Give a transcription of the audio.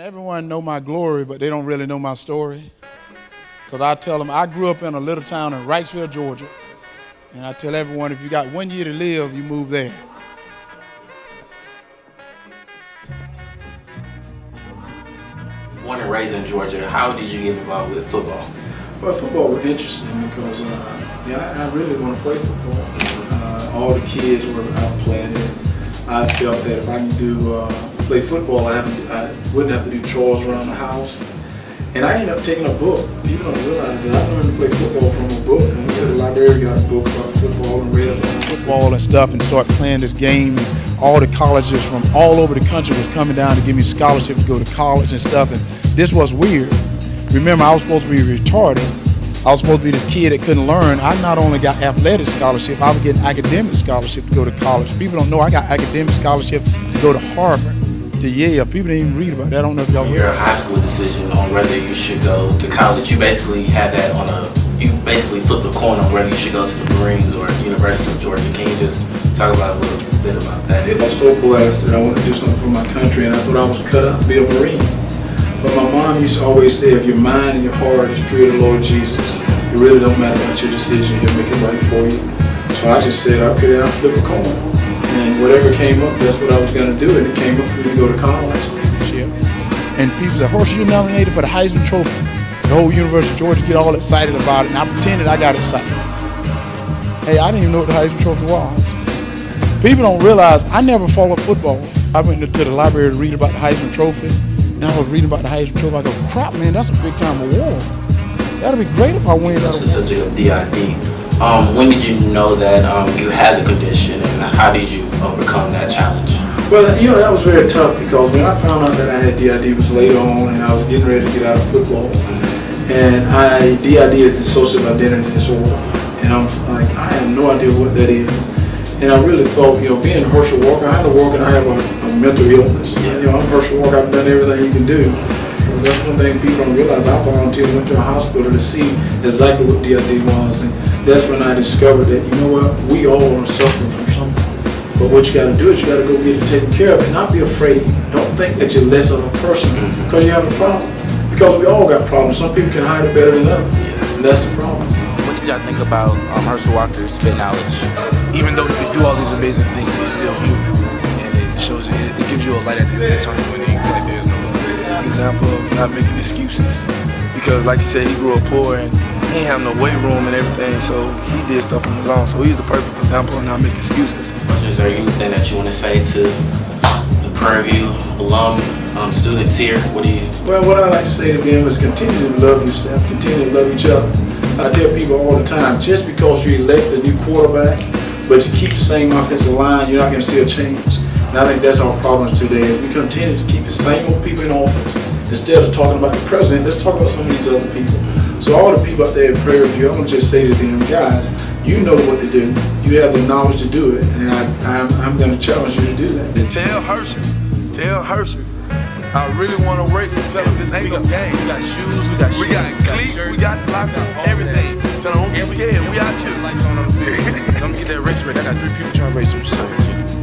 Everyone know my glory, but they don't really know my story. Because I tell them, I grew up in a little town in Wrightsville, Georgia. And I tell everyone, if you got 1 year to live, you move there. Born and raised in Georgia, how did you get involved with football? Well, football was interesting because I really want to play football. All the kids were out playing it. I felt that if I could play football, I wouldn't have to do chores around the house. And I ended up taking a book. People don't realize that I learned to play football from a book. I went to the library, got a book about football and read about football and stuff and started playing this game. All the colleges from all over the country was coming down to give me scholarships to go to college and stuff. And this was weird. Remember, I was supposed to be retarded. I was supposed to be this kid that couldn't learn. I not only got athletic scholarship, I was getting academic scholarship to go to college. People don't know I got academic scholarship to go to Harvard, to Yale. People didn't even read about that. I don't know if y'all Your high school decision on whether you should go to college, you basically had that you basically flipped the coin on whether you should go to the Marines or University of Georgia. Can you just talk about a little bit about that? I was so blessed that I wanted to do something for my country, and I thought I was cut out to be a Marine. But my mom used to always say, if your mind and your heart is pure to the Lord Jesus, it really don't matter about your decision, he'll make it right for you. So I just said, okay, I'll flip a coin. And whatever came up, that's what I was going to do, and it came up for me to go to college. And people said, Herschel, you're nominated for the Heisman Trophy. The whole University of Georgia get all excited about it, and I pretended I got excited. Hey, I didn't even know what the Heisman Trophy was. People don't realize I never followed football. I went to the library to read about the Heisman Trophy, and I was reading about the Heisman Trophy. I go, crap, man, that's a big time award. That'd be great if I win that award. The subject of DID. When did you know that you had the condition, and how did you overcome that challenge? Well, that was very tough because when I found out that I had DID, it was later on, and I was getting ready to get out of football. And DID is dissociative identity disorder, and I'm like, I have no idea what that is. And I really thought, being Herschel Walker, I had to walk and I have a mental illness. I'm Herschel Walker, I've done everything you can do. And that's one thing people don't realize. I volunteered, went to a hospital to see exactly what DID was, and that's when I discovered that, we all are suffering from something. But what you got to do is you got to go get it taken care of and not be afraid. Don't think that you're less of a person because you have a problem. Because we all got problems. Some people can hide it better than others, and that's the problem. What did y'all think about Herschel Walker's spit knowledge? Even though he could do all these amazing things, he's still human, and it shows you. It gives you a light at the end of the tunnel when you feel like there's no light. Example of not making excuses, because like you said, he grew up poor and he didn't have no weight room and everything, so he did stuff on his own. So he's the perfect example of not making excuses. Is there anything that you want to say to the Prairie View alum students here? Well, what I like to say to them is continue to love yourself, continue to love each other. I tell people all the time, just because you elect a new quarterback, but you keep the same offensive line, you're not going to see a change. And I think that's our problem today. If we continue to keep the same old people in office, instead of talking about the president, let's talk about some of these other people. So all the people out there in Prairie View, I'm going to just say to them, guys, you know what to do. You have the knowledge to do it, and I'm going to challenge you to do that. And tell Herschel, I really want to race him. Tell him this ain't no game. We got shoes, we got cleats, we got locker, everything. Tell him don't be scared. We out here. Lights on the field. Come get that race ready. I got 3 people trying to race him.